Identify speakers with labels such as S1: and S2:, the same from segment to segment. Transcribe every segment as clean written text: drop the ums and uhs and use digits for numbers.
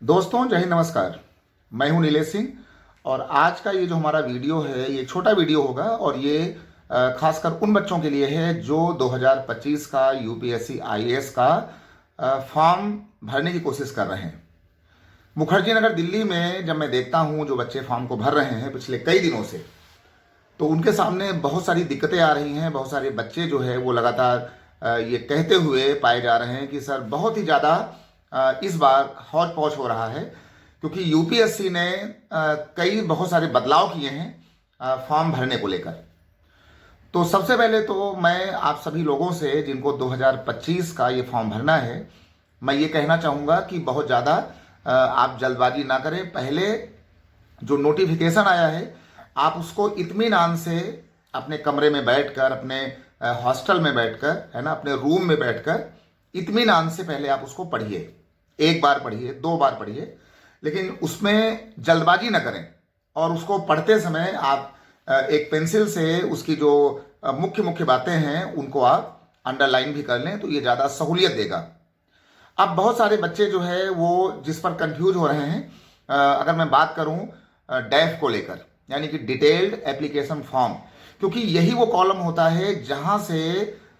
S1: दोस्तों जय हिंद, नमस्कार। मैं हूं नीलेश सिंह और आज का ये जो हमारा वीडियो है ये छोटा वीडियो होगा और ये खासकर उन बच्चों के लिए है जो 2025 का यूपीएससी आईएएस का फॉर्म भरने की कोशिश कर रहे हैं। मुखर्जी नगर दिल्ली में जब मैं देखता हूं जो बच्चे फॉर्म को भर रहे हैं पिछले कई दिनों से, तो उनके सामने बहुत सारी दिक्कतें आ रही हैं। बहुत सारे बच्चे जो है वो लगातार ये कहते हुए पाए जा रहे हैं कि सर बहुत ही ज़्यादा इस बार हौच पौच हो रहा है, क्योंकि यूपीएससी ने कई बहुत सारे बदलाव किए हैं फॉर्म भरने को लेकर। तो सबसे पहले तो मैं आप सभी लोगों से जिनको 2025 का ये फॉर्म भरना है, मैं ये कहना चाहूँगा कि बहुत ज़्यादा आप जल्दबाजी ना करें। पहले जो नोटिफिकेशन आया है आप उसको इत्मीनान से अपने कमरे में बैठकर, अपने हॉस्टल में बैठकर, है ना, अपने रूम में बैठकर इत्मीनान से पहले आप उसको पढ़िए। एक बार पढ़िए, दो बार पढ़िए, लेकिन उसमें जल्दबाजी ना करें। और उसको पढ़ते समय आप एक पेंसिल से उसकी जो मुख्य मुख्य बातें हैं उनको आप अंडरलाइन भी कर लें, तो ये ज़्यादा सहूलियत देगा। अब बहुत सारे बच्चे जो है वो जिस पर कंफ्यूज हो रहे हैं, अगर मैं बात करूं डैफ को लेकर, यानी कि डिटेल्ड एप्लीकेशन फॉर्म, क्योंकि यही वो कॉलम होता है जहां से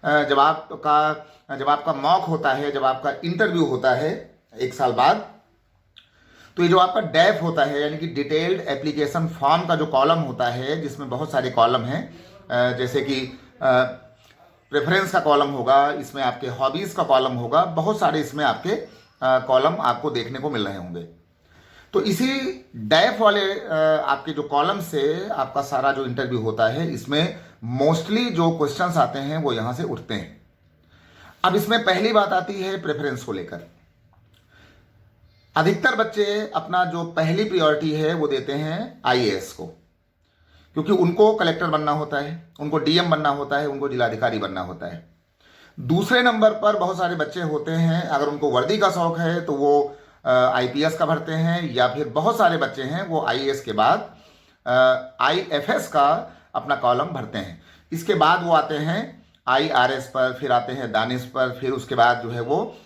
S1: जब आपका मॉक होता है, जब आपका इंटरव्यू होता है 1 साल बाद, तो ये जो आपका डैफ होता है यानी कि डिटेल्ड एप्लीकेशन फॉर्म का जो कॉलम होता है, जिसमें बहुत सारे कॉलम हैं, जैसे कि प्रेफरेंस का कॉलम होगा, इसमें आपके हॉबीज़ का कॉलम होगा, बहुत सारे इसमें आपके कॉलम आपको देखने को मिल रहे होंगे। तो इसी डैफ वाले आपके जो कॉलम से आपका सारा जो इंटरव्यू होता है, इसमें मोस्टली जो क्वेश्चंस आते हैं वो यहाँ से उठते हैं। अब इसमें पहली बात आती है प्रेफरेंस को लेकर। अधिकतर बच्चे अपना जो पहली प्रायोरिटी है वो देते हैं आईएएस को, क्योंकि उनको कलेक्टर बनना होता है, उनको डीएम बनना होता है, उनको जिलाधिकारी बनना होता है। दूसरे नंबर पर बहुत सारे बच्चे होते हैं, अगर उनको वर्दी का शौक है तो वो आईपीएस का भरते हैं, या फिर बहुत सारे बच्चे हैं वो आईएएस के बाद आईएफएस का अपना कॉलम भरते हैं। इसके बाद वो आते हैं आईआरएस पर, फिर आते हैं दानिश पर, फिर उसके बाद जो है वो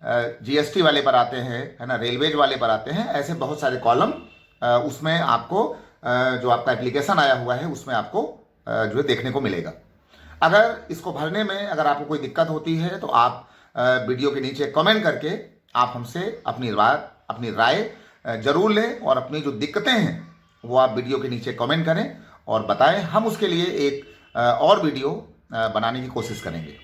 S1: जीएसटी वाले पर आते हैं, है ना, रेलवेज वाले पर आते हैं। ऐसे बहुत सारे कॉलम उसमें आपको जो आपका एप्लीकेशन आया हुआ है उसमें आपको जो है देखने को मिलेगा। अगर इसको भरने में अगर आपको कोई दिक्कत होती है तो आप वीडियो के नीचे कमेंट करके आप हमसे अपनी राय जरूर लें, और अपनी जो दिक्कतें हैं वो आप वीडियो के नीचे कमेंट करें और बताएं। हम उसके लिए एक और वीडियो बनाने की कोशिश करेंगे।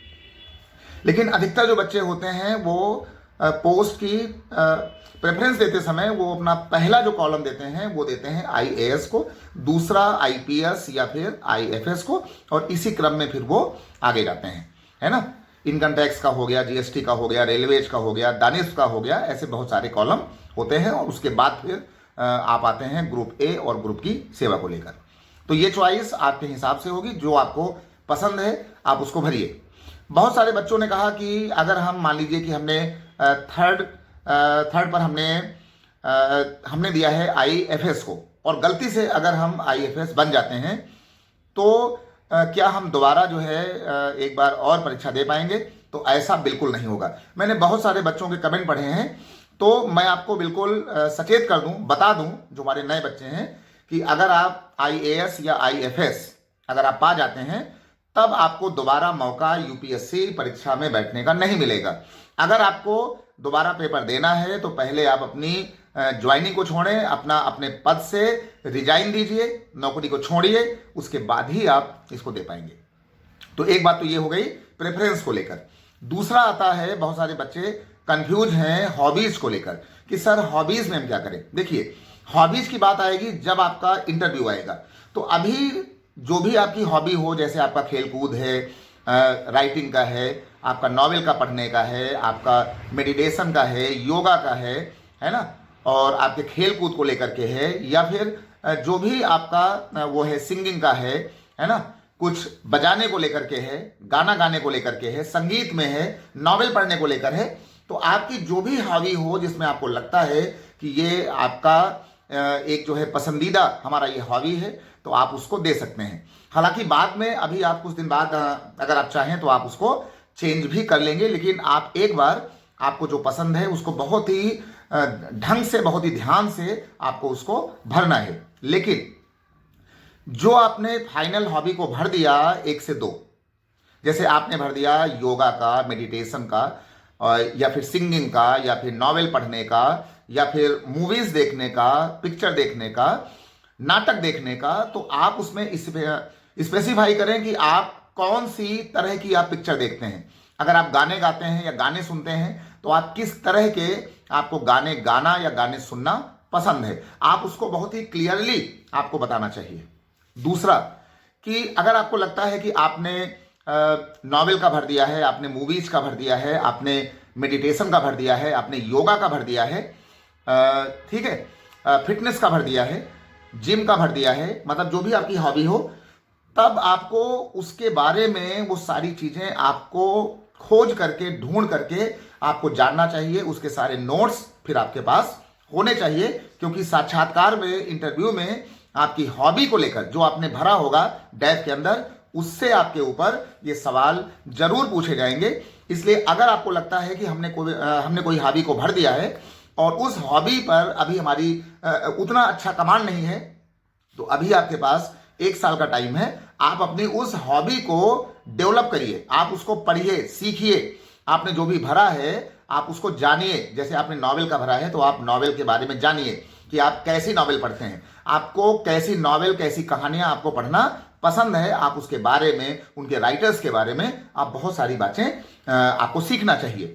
S1: लेकिन अधिकतर जो बच्चे होते हैं वो पोस्ट की प्रेफरेंस देते समय वो अपना पहला जो कॉलम देते हैं वो देते हैं आईएएस को, दूसरा आईपीएस या फिर आईएफएस को, और इसी क्रम में फिर वो आगे जाते हैं, है ना। इनकम टैक्स का हो गया, जीएसटी का हो गया, रेलवेज का हो गया, दानिश का हो गया, ऐसे बहुत सारे कॉलम होते हैं। और उसके बाद फिर आप आते हैं ग्रुप ए और ग्रुप की सेवा को लेकर। तो ये चॉइस आपके हिसाब से होगी, जो आपको पसंद है आप उसको भरिए। बहुत सारे बच्चों ने कहा कि अगर हम मान लीजिए कि हमने थर्ड पर हमने दिया है आईएफएस को, और गलती से अगर हम आईएफएस बन जाते हैं तो क्या हम दोबारा जो है एक बार और परीक्षा दे पाएंगे? तो ऐसा बिल्कुल नहीं होगा। मैंने बहुत सारे बच्चों के कमेंट पढ़े हैं, तो मैं आपको बिल्कुल सचेत कर दूं, बता दूं जो हमारे नए बच्चे हैं, कि अगर आप आईएएस या आईएफएस अगर आप पा जाते हैं तब आपको दोबारा मौका यूपीएससी परीक्षा में बैठने का नहीं मिलेगा। अगर आपको दोबारा पेपर देना है तो पहले आप अपनी ज्वाइनिंग को छोड़ें, अपने पद से रिजाइन दीजिए, नौकरी को छोड़िए, उसके बाद ही आप इसको दे पाएंगे। तो एक बात तो ये हो गई प्रेफरेंस को लेकर। दूसरा आता है, बहुत सारे बच्चे कंफ्यूज हैं हॉबीज को लेकर कि सर हॉबीज में हम क्या करें। देखिए, हॉबीज की बात आएगी जब आपका इंटरव्यू आएगा। तो अभी जो भी आपकी हॉबी हो, जैसे आपका खेलकूद है, राइटिंग का है, आपका नॉवेल का पढ़ने का है, आपका मेडिटेशन का है, योगा का है ना, और आपके खेल कूद को लेकर के है, या फिर जो भी आपका वो है सिंगिंग का है ना, कुछ बजाने को लेकर के है, गाना गाने को लेकर के है, संगीत में है, नॉवेल पढ़ने को लेकर है। तो आपकी जो भी हॉबी हो जिसमें आपको लगता है कि ये आपका एक जो है पसंदीदा हमारा ये हॉबी है, तो आप उसको दे सकते हैं। हालांकि बाद में अभी आप कुछ दिन बाद अगर आप चाहें तो आप उसको चेंज भी कर लेंगे, लेकिन आप एक बार आपको जो पसंद है उसको बहुत ही ढंग से, बहुत ही ध्यान से आपको उसको भरना है। लेकिन जो आपने फाइनल हॉबी को भर दिया 1 से 2, जैसे आपने भर दिया योगा का, मेडिटेशन का, या फिर सिंगिंग का, या फिर नॉवेल पढ़ने का, या फिर मूवीज देखने का, पिक्चर देखने का, नाटक देखने का, तो आप उसमें स्पेसिफाई करें कि आप कौन सी तरह की आप पिक्चर देखते हैं। अगर आप गाने गाते हैं या गाने सुनते हैं तो आप किस तरह के आपको गाने गाना या गाने सुनना पसंद है, आप उसको बहुत ही क्लियरली आपको बताना चाहिए। दूसरा कि अगर आपको लगता है कि आपने नॉवेल का भर दिया है, आपने मूवीज का भर दिया है, आपने मेडिटेशन का भर दिया है, आपने योगा का भर दिया है, ठीक है, फिटनेस का भर दिया है, जिम का भर दिया है, मतलब जो भी आपकी हॉबी हो, तब आपको उसके बारे में वो सारी चीजें आपको खोज करके, ढूंढ करके आपको जानना चाहिए। उसके सारे नोट्स फिर आपके पास होने चाहिए, क्योंकि साक्षात्कार में, इंटरव्यू में आपकी हॉबी को लेकर जो आपने भरा होगा डेफ के अंदर, उससे आपके ऊपर ये सवाल जरूर पूछे जाएंगे। इसलिए अगर आपको लगता है कि हमने कोई हॉबी को भर दिया है और उस हॉबी पर अभी हमारी उतना अच्छा कमांड नहीं है, तो अभी आपके पास 1 साल का टाइम है। आप अपनी उस हॉबी को डेवलप करिए, आप उसको पढ़िए, सीखिए। आपने जो भी भरा है आप उसको जानिए। जैसे आपने नॉवेल का भरा है तो आप नॉवेल के बारे में जानिए कि आप कैसी नॉवेल पढ़ते हैं, आपको कैसी नॉवेल, कैसी कहानियां आपको पढ़ना पसंद है। आप उसके बारे में, उनके राइटर्स के बारे में आप बहुत सारी बातें आपको सीखना चाहिए।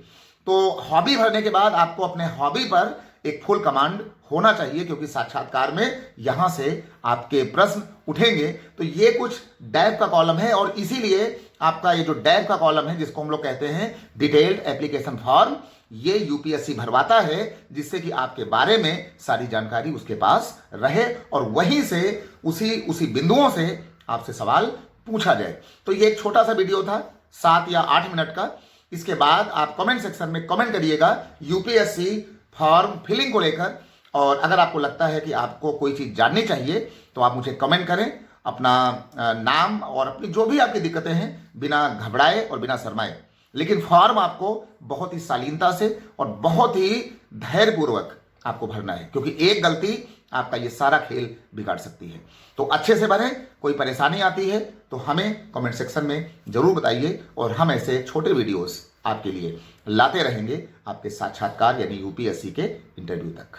S1: तो हॉबी भरने के बाद आपको अपने हॉबी पर एक फुल कमांड होना चाहिए, क्योंकि साक्षात्कार में यहां से आपके प्रश्न उठेंगे। तो ये कुछ डैब का कॉलम है, और इसीलिए आपका ये जो डैब का कॉलम है, जिसको हम लोग कहते हैं डिटेल्ड एप्लीकेशन फॉर्म, ये यूपीएससी भरवाता है, जिससे कि आपके बारे में सारी जानकारी उसके पास रहे और वहीं से उसी बिंदुओं से आपसे सवाल पूछा जाए। तो ये एक छोटा सा वीडियो था 7 या 8 मिनट का। इसके बाद आप कमेंट सेक्शन में कमेंट करिएगा यूपीएससी फॉर्म फिलिंग को लेकर, और अगर आपको लगता है कि आपको कोई चीज़ जाननी चाहिए तो आप मुझे कमेंट करें, अपना नाम और अपनी जो भी आपकी दिक्कतें हैं, बिना घबराए और बिना शर्माए। लेकिन फॉर्म आपको बहुत ही शालीनता से और बहुत ही धैर्यपूर्वक आपको भरना है, क्योंकि एक गलती आपका ये सारा खेल बिगाड़ सकती है। तो अच्छे से भरें। कोई परेशानी आती है तो हमें कमेंट सेक्शन में जरूर बताइए, और हम ऐसे छोटे वीडियोस आपके लिए लाते रहेंगे आपके साक्षात्कार यानी यूपीएससी के इंटरव्यू तक।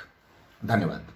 S1: धन्यवाद।